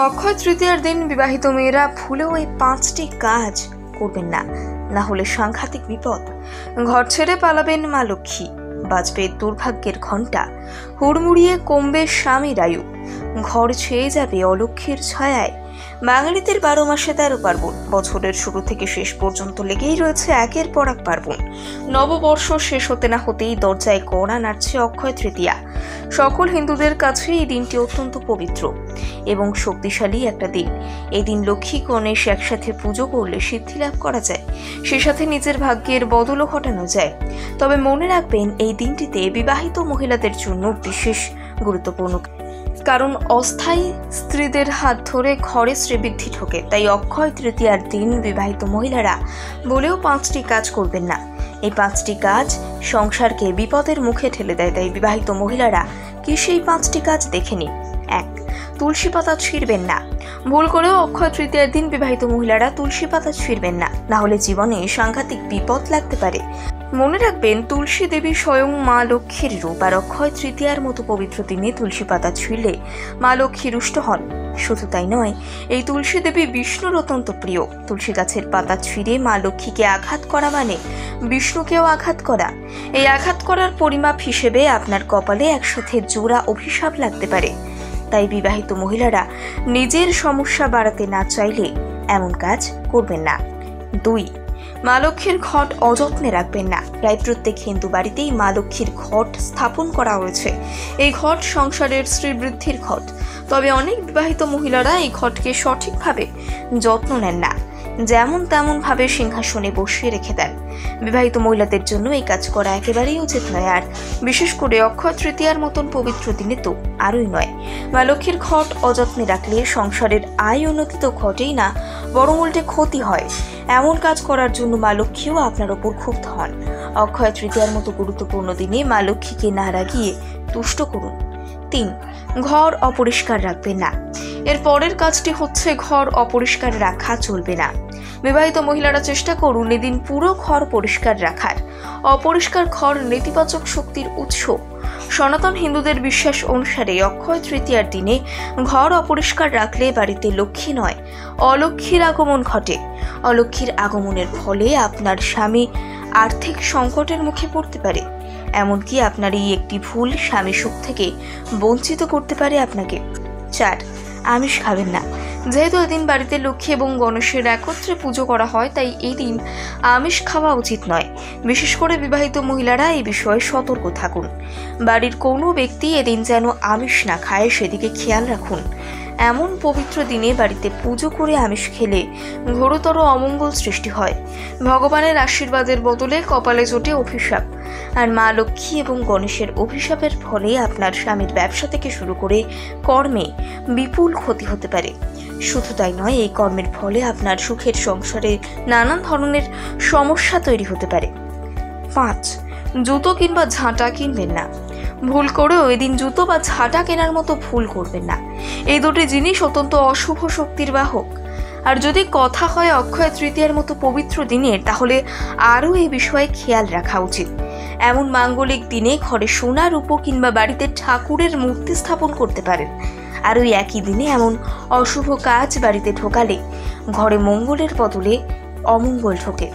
অক্ষয় তৃতীয়ার দিন বিবাহিত মেয়েরা ভুলেও এই 5টি কাজ করবেন না, না হলে সাংঘাতিক বিপদ। ঘর ছেড়ে পালাবেন মা লক্ষ্মী, বাজবে দুর্ভাগ্যের ঘণ্টা, হুড়মুড়িয়ে কমবে স্বামীর আয়ু, ঘর ছেয়ে যাবে অলক্ষ্মীর ছায়ায়। বাঙালিদের 12 মাসে 13 পার্বণ, বছরের শুরু থেকে শেষ পর্যন্ত লেগেই রয়েছে একের পর এক পার্বণ। নববর্ষ শেষ হতে না হতেই দরজায় কড়া নাড়ছে অক্ষয় তৃতীয়া। সকল হিন্দুদের কাছে এই দিনটি অত্যন্ত পবিত্র এবং শক্তিশালী একটা দিন। এই দিন লক্ষ্মী গণেশ একসাথে পুজো করলে সিদ্ধি লাভ করা যায়, সে সাথে নিজের ভাগ্যের বদলও ঘটানো যায়। তবে মনে রাখবেন, এই দিনটিতে বিবাহিত মহিলাদের জন্য বিশেষ গুরুত্বপূর্ণ, কারণ অস্থায়ী স্ত্রীদের হাত ধরে ঘরে শ্রীবৃদ্ধি ঢোকে। তাই অক্ষয় তৃতীয়ার দিন বিবাহিত মহিলারা বলেও 5টি কাজ করবেন না। এই 5টি কাজ সংসারকে বিপদের মুখে ঠেলে দেয়। তাই বিবাহিত মহিলারা কি সেই 5টি কাজ দেখে নিন। 1. তুলসী পাতা ছিঁড়বেন না। ভুল করেও অক্ষয় তৃতীয়ার দিন বিবাহিত মহিলারা তুলসী পাতা ছিঁড়বেন না, না হলে জীবনে সাংঘাতিক বিপদ লাগতে পারে। মনে রাখবেন, তুলসী দেবী স্বয়ং মা লক্ষ্মীর রূপ, আর অক্ষয় তৃতীয়ার মতো পবিত্র দিনে তুলসী পাতা ছিঁড়লে মা লক্ষ্মী রুষ্ট হন। শুধু তাই নয়, এই তুলসী দেবী বিষ্ণুর অত্যন্ত প্রিয়। তুলসী গাছের পাতা ছিঁড়ে মা লক্ষ্মীকে আঘাত করা মানে বিষ্ণুকেও আঘাত করা। এই আঘাত করার পরিমাপ হিসেবে আপনার কপালে একসাথে জোড়া অভিশাপ লাগতে পারে। তাই বিবাহিত মহিলারা নিজের সমস্যা বাড়াতে না চাইলে এমন কাজ করবেন না। 2. মা লক্ষ্মীর ঘট অযত্নে রাখবেন না। প্রায় প্রত্যেক হিন্দু বাড়িতেই মা লক্ষ্মীর ঘট স্থাপন করা হয়েছে। এই ঘট সংসারের শ্রীবৃদ্ধির ঘট। তবে অনেক বিবাহিত মহিলারা এই ঘটকে সঠিকভাবে যত্ন নেন না, যেমন তেমন ভাবে সিংহাসনে বসিয়ে রেখে দেন। বিবাহিত মহিলাদের জন্য এই কাজ করা একেবারেই উচিত নয়, আর বিশেষ করে অক্ষয় তৃতীয়ার মতন পবিত্র দিনে তো আরোই নয়। মা লক্ষ্মীর ঘট অযত্নে রাখলে সংসারের আয় উন্নতি তো ঘটেই না, বরং উল্টে ক্ষতি হয়। এমন কাজ করার জন্য মা লক্ষ্মীও আপনার ওপর ক্ষুব্ধ হন। অক্ষয় তৃতীয়ার মতো গুরুত্বপূর্ণ দিনে মা লক্ষ্মীকে না রাগিয়ে তুষ্ট করুন। 3. ঘর অপরিষ্কার রাখবেন না। এর পরের কাজটি হচ্ছে, ঘর অপরিষ্কার রাখা চলবে না। বিবাহিত মহিলারা চেষ্টা করুন এদিন পুরো ঘর পরিষ্কার রাখার। অপরিষ্কার ঘর নেতিবাচক শক্তির উৎস। সনাতন হিন্দুদের বিশ্বাস অনুসারে অক্ষয় তৃতীয়ার দিনে ঘর অপরিষ্কার রাখলে বাড়িতে লক্ষ্মী নয়, অলক্ষ্মীর আগমন ঘটে। অলক্ষ্মীর আগমনের ফলে আপনার স্বামী আর্থিক সংকটের মুখে পড়তে পারে। এমনকি আপনার এই একটি ভুল স্বামী সুখ থেকে বঞ্চিত করতে পারে আপনাকে। 4. আমিষ খাবেন না। যেহেতু এদিন বাড়িতে লক্ষ্মী এবং গণেশের একত্রে পুজো করা হয়, তাই এই দিন আমিষ খাওয়া উচিত নয়। বিশেষ করে বিবাহিত মহিলারা এই বিষয়ে সতর্ক থাকুন। বাড়ির কোনো ব্যক্তি এদিন যেন আমিষ না খায়, সেদিকে খেয়াল রাখুন। এমন পবিত্র দিনে বাড়িতে পুজো করে আমিষ খেলে ঘোরতর অমঙ্গল সৃষ্টি হয়। ভগবানের আশীর্বাদের বদলে কপালে জোটে অভিশাপ। আর মা লক্ষ্মী এবং গণেশের অভিশাপের ফলে আপনার স্বামীর ব্যবসা থেকে শুরু করে কর্মে বিপুল ক্ষতি হতে পারে। শুধু তাই নয়, এই কর্মের ফলে আপনার সুখের সংসারে নানান ধরনের সমস্যা তৈরি হতে পারে। 5. জুতো কিংবা ঝাঁটা কিনবেন না। ভুল করেও এদিন জুতো বা ঝাঁটা কেনার মতো ভুল করবেন না। এই দুটি জিনিস অত্যন্ত অশুভ শক্তির বাহক। আর যদি কথা হয় অক্ষয় তৃতীয়ার মতো পবিত্র দিনের, তাহলে আরও এই বিষয়ে খেয়াল রাখা উচিত। এমন মাঙ্গলিক দিনে ঘরে সোনা, রূপো কিংবা বাড়িতে ঠাকুরের মূর্তি স্থাপন করতে পারেন। আর ওই একই দিনে এমন অশুভ কাজ বাড়িতে ঢোকালে ঘরে মঙ্গলের বদলে অমঙ্গল ঢোকে।